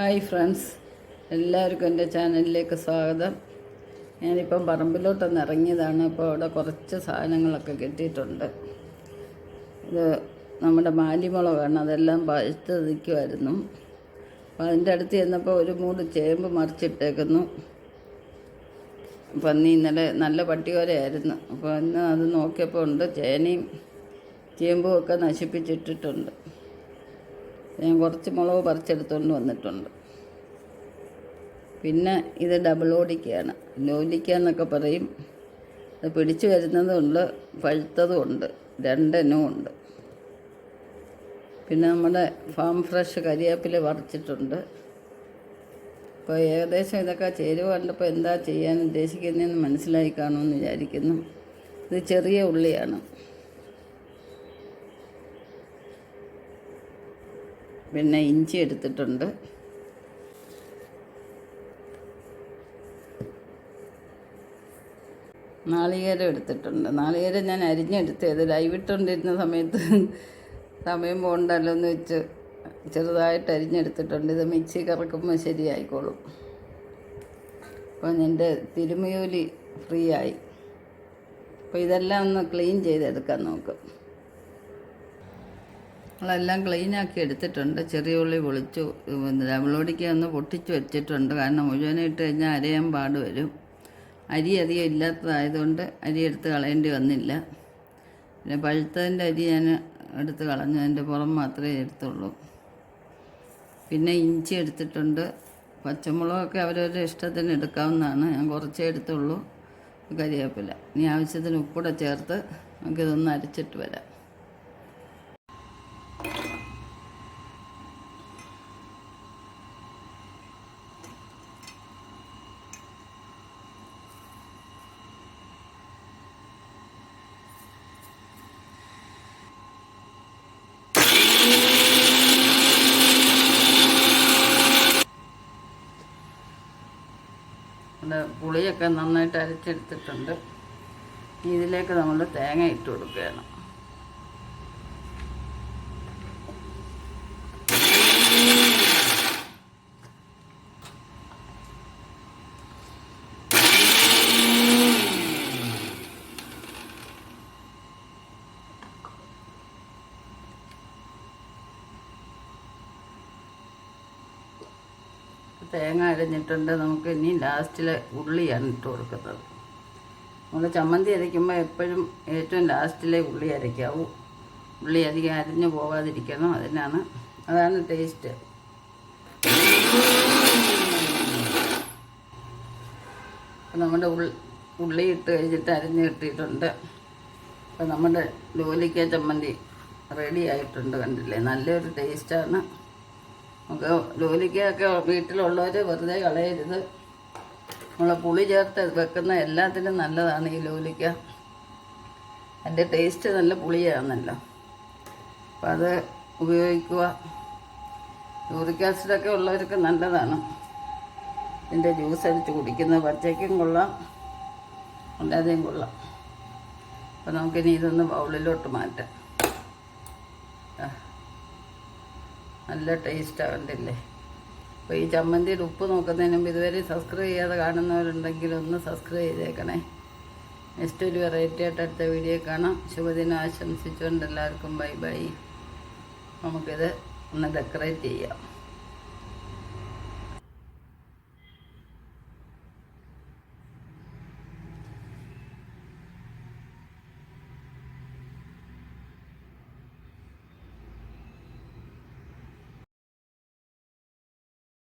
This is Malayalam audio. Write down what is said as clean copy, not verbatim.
ഹായ് ഫ്രണ്ട്സ്, എല്ലാവർക്കും എൻ്റെ ചാനലിലേക്ക് സ്വാഗതം. ഞാനിപ്പം പറമ്പിലോട്ടൊന്ന് ഇറങ്ങിയതാണ്. ഇപ്പോൾ അവിടെ കുറച്ച് സാധനങ്ങളൊക്കെ കിട്ടിയിട്ടുണ്ട്. ഇത് നമ്മുടെ മാലിമുളകാണ്, അതെല്ലാം പഴുത്ത് നിൽക്കുമായിരുന്നു. അപ്പോൾ അതിൻ്റെ അടുത്ത് ചെന്നപ്പോൾ ഒരു മൂട് ചേമ്പ് മറിച്ചിട്ടേക്കുന്നു. പന്നി ഇന്നലെ നല്ല പട്ടിയോരയായിരുന്നു. അപ്പോൾ ഇന്ന് അത് നോക്കിയപ്പോൾ ഉണ്ട് ചേനയും ചേമ്പും ഒക്കെ നശിപ്പിച്ചിട്ടിട്ടുണ്ട്. ഞാൻ കുറച്ച് മുളക് പറിച്ചെടുത്തുകൊണ്ട് വന്നിട്ടുണ്ട്. പിന്നെ ഇത് ഡബിൾ ഓടിക്കയാണ്, ലോലിക്ക എന്നൊക്കെ പറയും. അത് പിടിച്ചു വരുന്നതുമുണ്ട്, പഴുത്തതുമുണ്ട്, രണ്ടിനും ഉണ്ട്. പിന്നെ നമ്മുടെ ഫാം ഫ്രഷ് കരിവേപ്പില പറിച്ചിട്ടുണ്ട്. അപ്പോൾ ഏകദേശം ഇതൊക്കെ ചേരുവ കണ്ടപ്പോൾ എന്താ ചെയ്യാൻ ഉദ്ദേശിക്കുന്നതെന്ന് മനസ്സിലായി കാണുമെന്ന് വിചാരിക്കുന്നു. ഇത് ചെറിയ ഉള്ളിയാണ്. പിന്നെ ഇഞ്ചി എടുത്തിട്ടുണ്ട്. നാളികേരം എടുത്തിട്ടുണ്ട്. നാളികേരം ഞാൻ അരിഞ്ഞെടുത്തത് ലൈവിട്ടുകൊണ്ടിരുന്ന സമയത്ത് സമയം പോകണ്ടല്ലോ എന്ന് വെച്ച് ചെറുതായിട്ട് അരിഞ്ഞെടുത്തിട്ടുണ്ട്. ഇത് മിക്സി കറക്കുമ്പോൾ ശരിയായിക്കോളും. അപ്പം എൻ്റെ തിരുമയൂലി ഫ്രീ ആയി. അപ്പോൾ ഇതെല്ലാം ഒന്ന് ക്ലീൻ ചെയ്തെടുക്കാൻ നോക്കും. നമ്മളെല്ലാം ക്ലീനാക്കി എടുത്തിട്ടുണ്ട്. ചെറിയ ഉള്ളി പൊളിച്ചു, ഡബിളോടിക്ക് ഒന്ന് പൊട്ടിച്ച് വെച്ചിട്ടുണ്ട്. കാരണം മുഴുവനെ ഇട്ട് കഴിഞ്ഞാൽ അരയാൻ പാട് വരും. അരി അധികം ഇല്ലാത്തതായതുകൊണ്ട് അരി എടുത്ത് കളയേണ്ടി വന്നില്ല. പിന്നെ പഴുത്തതിൻ്റെ അരി ഞാൻ എടുത്ത് കളഞ്ഞു, അതിൻ്റെ പുറം മാത്രമേ എടുത്തുള്ളൂ. പിന്നെ ഇഞ്ചി എടുത്തിട്ടുണ്ട്. പച്ചമുളകൊക്കെ അവരവരുടെ ഇഷ്ടത്തിന് എടുക്കാവുന്നതാണ്. ഞാൻ കുറച്ചേ എടുത്തുള്ളൂ. കരിവേപ്പില. ഇനി ആവശ്യത്തിന് ഉപ്പൂടെ ചേർത്ത് നമുക്കിതൊന്ന് അരച്ചിട്ട് വരാം. പുളിയൊക്കെ നന്നായിട്ട് അരച്ചെടുത്തിട്ടുണ്ട്. ഇതിലേക്ക് നമ്മൾ തേങ്ങ ഇട്ട് കൊടുക്കുകയാണ്. തേങ്ങ അരഞ്ഞിട്ടുണ്ട്. നമുക്ക് ഇനി ലാസ്റ്റിൽ ഉള്ളിയാണ് ഇട്ട് കൊടുക്കുന്നത്. നമ്മൾ ചമ്മന്തി അരയ്ക്കുമ്പോൾ എപ്പോഴും ഏറ്റവും ലാസ്റ്റിലെ ഉള്ളി അരയ്ക്കാവൂ. ഉള്ളി അധികം അരിഞ്ഞു പോകാതിരിക്കണം, അതാണ് ടേസ്റ്റ്. അപ്പം നമ്മുടെ ഉള്ളി ഇട്ട് കഴിഞ്ഞിട്ട് അരിഞ്ഞ് കിട്ടിയിട്ടുണ്ട്. അപ്പം നമ്മുടെ ലോലിക്ക ചമ്മന്തി റെഡി ആയിട്ടുണ്ട്. കണ്ടില്ലേ, നല്ലൊരു ടേസ്റ്റാണ്. നമുക്ക് ലോലിക്കയൊക്കെ വീട്ടിലുള്ളവർ വെറുതെ കളയരുത്. നമ്മൾ പുളി ചേർത്ത് വെക്കുന്ന എല്ലാത്തിനും നല്ലതാണ് ഈ ലോലിക്ക. അതിൻ്റെ ടേസ്റ്റ് നല്ല പുളിയാണല്ലോ. അപ്പം അത് ഉപയോഗിക്കുക. യൂറിക് ആസിഡൊക്കെ ഉള്ളവർക്ക് നല്ലതാണ്. ഇതിൻ്റെ ജ്യൂസ് അടിച്ച് കുടിക്കുന്നത് പച്ചയ്ക്കും കൊള്ളാം, അല്ലാതെയും കൊള്ളാം. അപ്പം നമുക്കിനി ഇതൊന്ന് ബൗളിലോട്ട് മാറ്റാം. നല്ല ടേസ്റ്റ് ആകണ്ടില്ലേ. അപ്പോൾ ഈ ചമ്മന്തിയുടെ ഉപ്പ് നോക്കുന്നതിന് മുമ്പ് ഇതുവരെ സബ്സ്ക്രൈബ് ചെയ്യാതെ കാണുന്നവരുണ്ടെങ്കിൽ ഒന്ന് സബ്സ്ക്രൈബ് ചെയ്തേക്കണേ. നെക്സ്റ്റ് ഒരു വെറൈറ്റി ആയിട്ട് അടുത്ത വീഡിയോ കാണാം. ശുഭദിനം ആശംസിച്ചുകൊണ്ട് എല്ലാവർക്കും ബൈ ബൈ. നമുക്കിത് ഒന്ന് ഡെക്കറേറ്റ് ചെയ്യാം.